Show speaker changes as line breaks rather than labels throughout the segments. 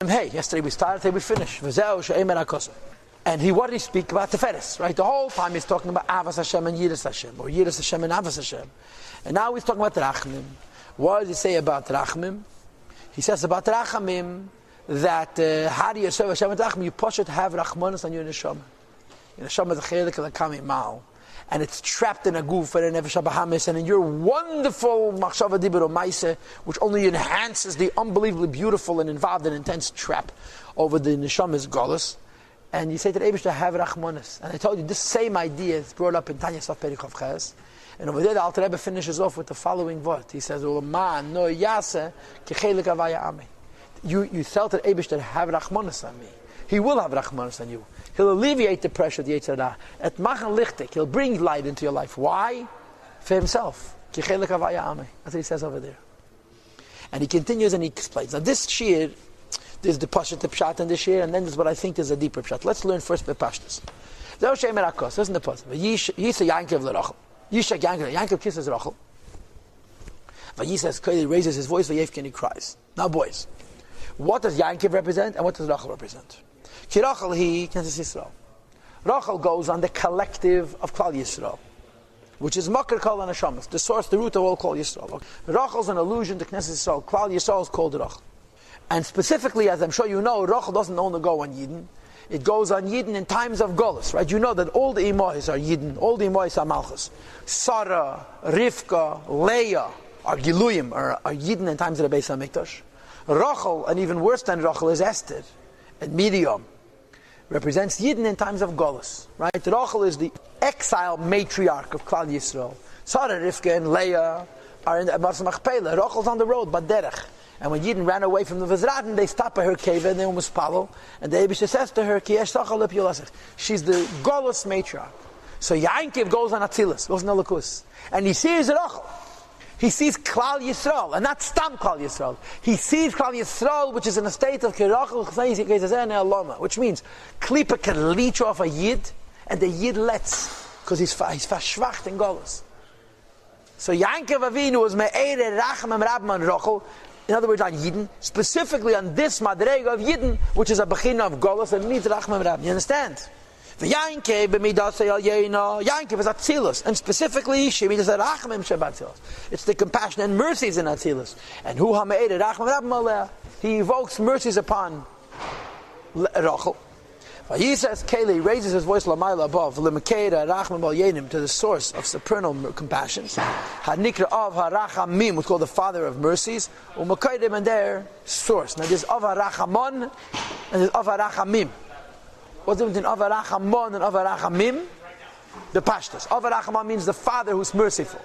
Hey, yesterday we started, today we finished. And what did he speak about? Teferes, right? The whole time he's talking about Avas Hashem and Yiras Hashem, or Yiras Hashem and Avas Hashem. And now he's talking about Rachamim. What does he say about Rachamim? He says about Rachamim that how do you serve Hashem and Rachamim? You push it to have Rachmanis on your neshama. Your neshama is a chelik of the kami mal, and it's trapped in a goof and a nefesh habahamis, and in your wonderful machshava dibur maise, which only enhances the unbelievably beautiful and involved and intense trap over the neshama's galus. And you say to the Eibush to have Rachmanis. And I told you, this same idea is brought up in Tanya Sof Perikov Ches. And over there, the Alter Rebbe finishes off with the following word. He says, you tell to the Eibush to have Rachmanis on me. He will have Rachmanis on you. He'll alleviate the pressure of the Yetzer Hara. Et machen lichtig. He'll bring light into your life. Why? For himself. That's what he says over there. And he continues and he explains. Now this shir, there's the Pashat, the Pshat, and the Shir, and then there's what I think is a deeper Pshat. Let's learn first the Pashtas. This isn't the Pashat. Yisha Yankiv l'Rachel. Yisha Yankiv kisses Rachel. Vayisa clearly raises his voice, Vayevkin, he cries. Now boys, what does Yankiv represent, and what does Rachel represent? Ki Rachel, he Knesset Yisrael. Rachel goes on the collective of Klal Yisrael, which is Makar Kol HaNeshamas, the source, the root of all Klal Yisrael. Rachel's an allusion to Knesset Yisrael. Klal Yisrael is called Rachel. And specifically, as I'm sure you know, Rachel doesn't only go on Yidden. It goes on Yidden in times of Golus, right? You know that all the Imois are Yidden, all the Imois are Malchus. Sarah, Rivka, Leah are Giluyim, are Yidden in times of the Beis HaMikdash. Rachel, and even worse than Rachel, is Esther, and Miriam, represents Yidden in times of Golus, right? Rachel is the exile matriarch of Klal Yisrael. Sarah, Rivka, and Leah are in the Mars Machpelah. Rachel's on the road, Baderech. And when Yidden ran away from the Vizraten, they stopped at her cave and they almost follow. And the Eibush says to her, she's the Golus matriarch. So Yankiv goes on Atzilus, goes on Elikus. And he sees Rachel. He sees Klal Yisrael, and not Stam Klal Yisrael. He sees Klal Yisrael, which is in a state of Kirachel, which means Klippa can leech off a Yid, and the Yid lets, because he's verschwacht in Golus. So Yankiv Avinu was Me'ere Rachamim Rabban Rachel. In other words, on Yidden, specifically on this Madrega of Yidden, which is a Bechina of Golus, and needs Rachmam Rab. You understand? The Yankev is Atzilus, and specifically Shemi is a Rachmam Shabbatzilus. It's the compassion and mercies in Atzilus. And who Hameid Rachmam Rab Maleh, he evokes mercies upon Rachel. He says, Keli raises his voice Lamaila above, Limekeda Rachmam Al Yenim, to the source of supernal compassions. Hadnikra of Harachamim, what's called the Father of Mercies, Umakaidim, and their source. Now there's of Harachamon and there's of Harachamim. What's the difference between of Harachamon and of Harachamim? The Pashtas. Of Harachamon means the Father who's merciful.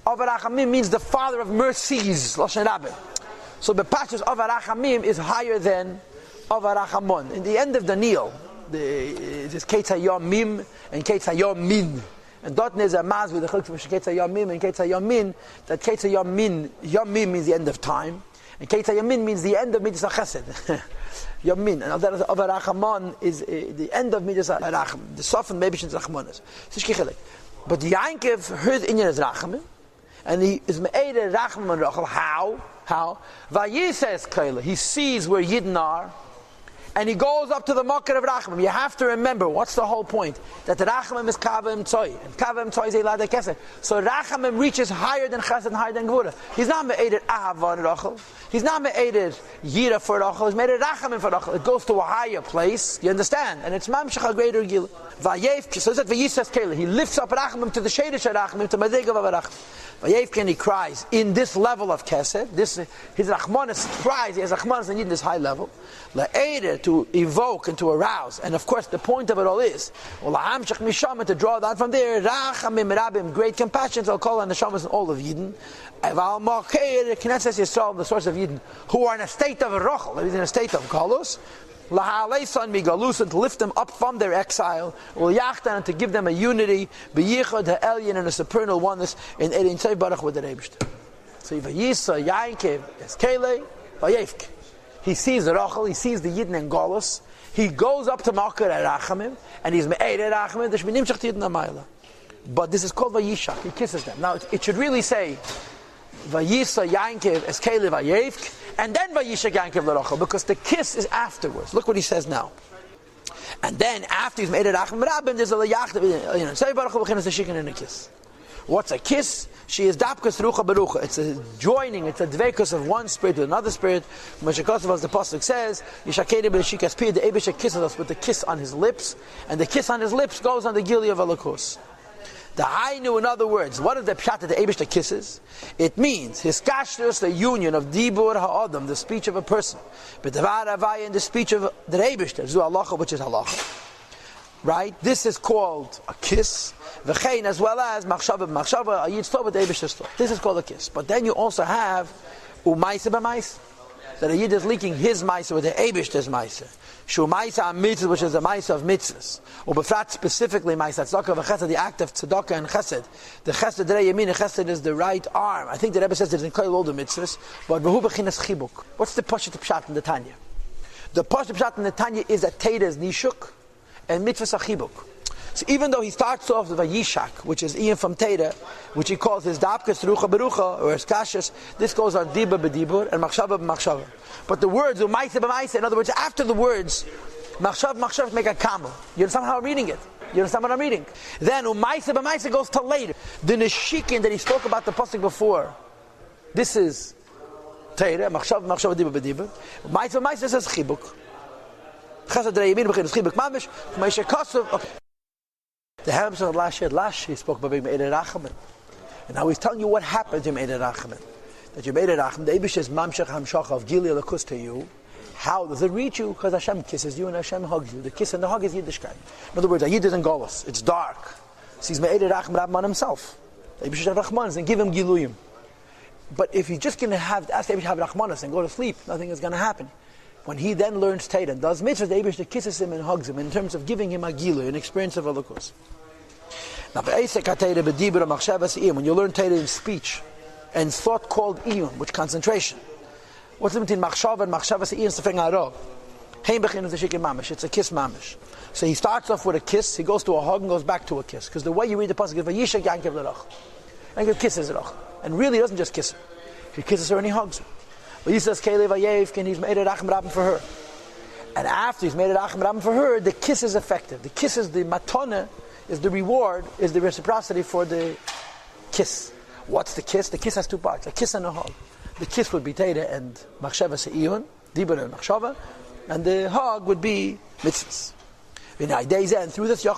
Of Harachamim means the Father of mercies, Lashon Rabbe. So the Pashtas of Harachamim is higher than of Harachamon. In the end of Daniel, there's Ketz HaYom Mim and Ketz HaYom Min. And dort is a maz with the chiluk from Ketz HaYom Mim and Ketz HaYom Min, that Ketz HaYom Min, Yom Mim means the end of time, and Ketz HaYom Min means the end of Midas HaChesed. Yom Min. And that of Harachamon is the end of Midas HaRacham. The Sofan maybe Shin's Rachmanis. But the Yankiv heard Inyan as Rachamim, and he is Me'eder Rachmam and Rachel. How? Vayiseh Kaila. He sees where Yidden are, and he goes up to the Makar of Rachamim. You have to remember, what's the whole point? That the Rachamim is Kavim Tzoi, and Kavim Tzoi is Elad HaKesed. So Rachamim reaches higher than Chesed and higher than Gvura. He's not Me'eder Ahava Rachel. He's not Me'eder Yira for Rachel. He's Me'eder Rachamim for Rachel. It goes to a higher place, you understand? And it's Mamshach a greater Gil. Vayev, so it's Vayiseh Kele. He lifts up Rachamim to the Shadish Rachamim, to Madegav of Rachamim. Vayevkin, he cries in this level of Kesed. His Rachmanis cries. He has Rachmanis and Yidin this high level. La'eder, to evoke and to arouse. And of course, the point of it all is La'amshach Mishama, to draw down from there Rachamim Rabim, great compassion. I'll call on the Shamas and all of Yidin. Eval Ma'keir Knesset Yisrael, the source of Yidin, who are in a state of Rachel, in a state of Galus. Laha'aleisan migalus, and to lift them up from their exile, u'yachtan, and to give them a unity, b'yichad ha'elyon, and a supernal oneness in Erin Tzei Baruch with the Rebishter. So Vayisa Yankiv es Kele Vayevk. He sees Rachel, he sees the Yidden and Galus. He goes up to Makar Rachamim, and he's Me'eder Rachamim. There's Minimshach Yidden Amayla. But this is called Vayishach. He kisses them. Now it should really say Vayisa Yankiv es Kele Vayevk, And then Vayishak Yankiv L'Rochel, because the kiss is afterwards. Look what he says now. And then after he's made it Achim Rabin, there's a Liyach, Say Baruch Hu B'chinas Hashikin in a kiss. What's a kiss? She is Dapkas Rucha Berucha. It's a joining, it's a dveikus of one spirit to another spirit. Meshakosov, as the Pasuk says, Yishakedi B'Shikas Pi, the Eibusha kisses us with the kiss on his lips, and the kiss on his lips goes on the Gili of Elokus. The Hainu, in other words, what is the pshat that the Eibusha kisses? It means his kashrus, the union of Dibur Ha'adam, the speech of a person, but Devar Havaya, in the speech of the Eibusha, Zu Halacha, which is Halacha. Right? This is called a kiss. V'chein, as well as machshava a yid stop with Eibusha stop. This is called a kiss. But then you also have u'maisa b'maisa, that a yid is linking his maisa with the Eibusha's maisa. Shu maisa mitzvah, which is the maisa of mitzvahs. Ubefrat specifically maisa tzedakah v'chesed, the act of tzedakah and chesed. The chesed derei yamin, the chesed is the right arm. I think the Rebbe says it in all the mitzvahs. But v'hu b'chinas chibuk. What's the pashat pshat in the Tanya? The pashat pshat in the Tanya is that Teda is nishuk and mitzvahs achibuk. So even though he starts off with a yishak, which is Ian from Teda, which he calls his dapkas rucha berucha, or his kashas, this goes on dibur b'dibur and machshava b'machshava. But the words u'maisa b'maisa, in other words, after the words machshav make a kamel. You understand how I'm reading it? You understand what I'm reading? Then u'maisa b'maisa goes to later. The neshikin that he spoke about the pasuk before, this is Teda, machshav dibur b'dibur. U'maisa b'maisa says chibuk. Chesed derei yamin b'chinas chibuk mamish. Ma'isha kosov. The Haram of last he spoke about being Me'eder Rachaman. And now he's telling you what happened to Me'eder Rachaman. That you Me'eder Rachaman, the Eibush is Mamshach Hamshach of Gili Alakus to you. How does it reach you? Because Hashem kisses you and Hashem hugs you. The kiss and the hug is Yiddishkeit. In other words, a Yid isn't Golos. It's dark. So he's Me'eder Rachaman Rabban himself. The Eibush is Rachmanis and give him Giluyim. But if he's just going to ask the Eibush to have Rachmanis and go to sleep, nothing is going to happen. When he then learns Teda and does mitzvahs, the Eibush kisses him and hugs him in terms of giving him a Gilu, an experience of Alakus. Now, when you learn Teda in speech and thought called iyun, which concentration, what's the difference between machshava and machshavas iyun? It's a kiss mamish. So he starts off with a kiss, he goes to a hug and goes back to a kiss. Because the way you read the pasuk is vayishak yankiv l'roch, and he kisses l'roch, and really he doesn't just kiss her. He kisses her and he hugs her. But he says kelev ayev, and he's made a rachem rabim for her. And after he's made a rachem rabim for her, the kiss is effective. The kiss is the matona, is the reward, is the reciprocity for the kiss. What's the kiss? The kiss has two parts, a kiss and a hug. The kiss would be Teda and machshava se'iyun, dibur and machshava, and the hug would be mitzvahs. And through this, it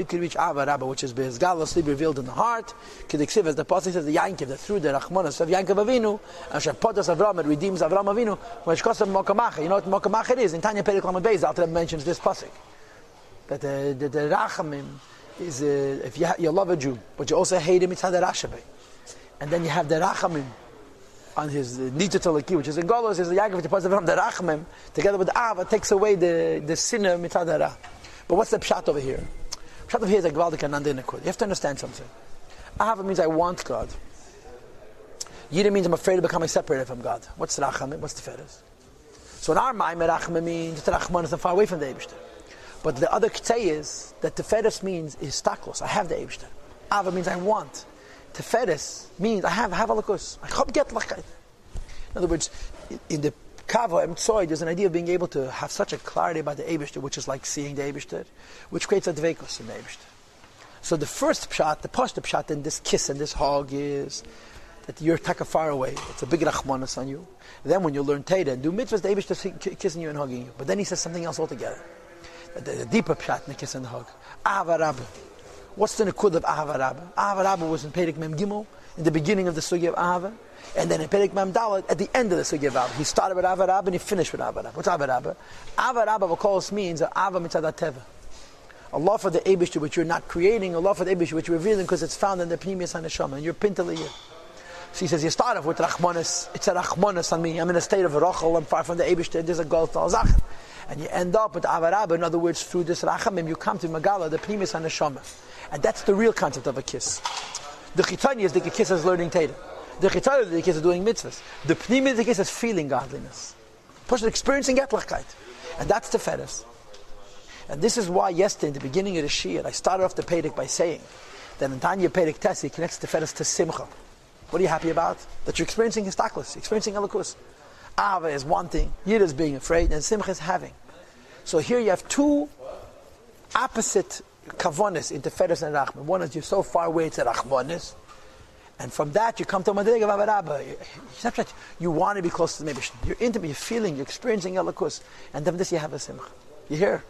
could reach Ava Rabba, which is bezgalosly revealed in the heart. Kediksiv, as the Pasuk says, the Yankiv, that through the Rachmanas of Yankiv Avinu, and Shepotas Avram, it redeems Avram Avinu, which costs him Mokamacha. You know what Mokamacha is? In Tanya Perek Lamed Beis, Alter mentions this Pasuk. That the Rachamim is, if you love a Jew, but you also hate him, it's had the Rashabay. And then you have the Rachamim on his Nitzatalaki, which is in Golos, is the Yaakov, which is the Rachamim, together with Ava, takes away the sinner mitzadara. But what's the pshat over here? Pshat over here is a Gvaldik and Nandinakud. You have to understand something. Ava means I want God. Yida means I'm afraid of becoming separated from God. What's Rachamim? What's the Feres? So in our mind, Rachamim means the Rachman is far away from the Eibishter. But the other Ktei is that the Feres means is staklos. I have the Eibishter. Ava means I want. Teferes means I have alakus. I hope get lachkeit. In other words, in the Kava Emtsoy, there's an idea of being able to have such a clarity about the Eibishter, which is like seeing the Eibishter, which creates a dveikus in the Eibishter. So the first pshat, the pashta pshat in this kiss and this hug is that you're taka far away. It's a big rachmanas on you. Then when you learn Teda and do mitzvahs, the Eibishter kissing you and hugging you. But then he says something else altogether. The deeper pshat in the kiss and the hug. Ava Rabba. What's the nekud of Ahava Rabba? Ahava Rabba was in Perek Mem Gimel, in the beginning of the Sugya of Ahava, and then in Perek Mem Dalet, at the end of the Sugya of Ahava. He started with Ahava Rabba and he finished with Ahava Rabba. What's Ahava Rabba? Ahava Rabba, of course, means Ahava Mitzad Teva. A love for the Eibishter which you're not creating, a love for the Eibishter which you're revealing because it's found in the Pnimius HaNeshama, and you're Pintaliyah. So he says, you start off with Rachmanis, it's a Rachmanis on me, I'm in a state of Rochel, I'm far from the Eibishter, there's a Gol Tal Zach. And you end up with Ahava Rabba, in other words, through this Rachamim, you come to Magala, the Pnimius HaNeshama. And that's the real concept of a kiss. The Chitanya is the kiss is learning Teda. The Chitanya is the kiss is doing mitzvahs. The Pnimi is the kiss is feeling godliness. Person experiencing Getlachkeit. And that's the Feres. And this is why yesterday in the beginning of the Shir, I started off the Perek by saying that in Tanya Perek Tesi connects the Feres to Simcha. What are you happy about? That you're experiencing Histaklis, experiencing Elokus. Ava is wanting, Yira is being afraid, and Simcha is having. So here you have two opposite kavonis in Teferes and Rachman. One is you're so far away, it's a Rachmanis. And from that you come to a Madriga of Avarabba. You want to be close to the Mebishn. You're intimate, you're feeling, you're experiencing Elikus. And then this you have a Simcha. You hear?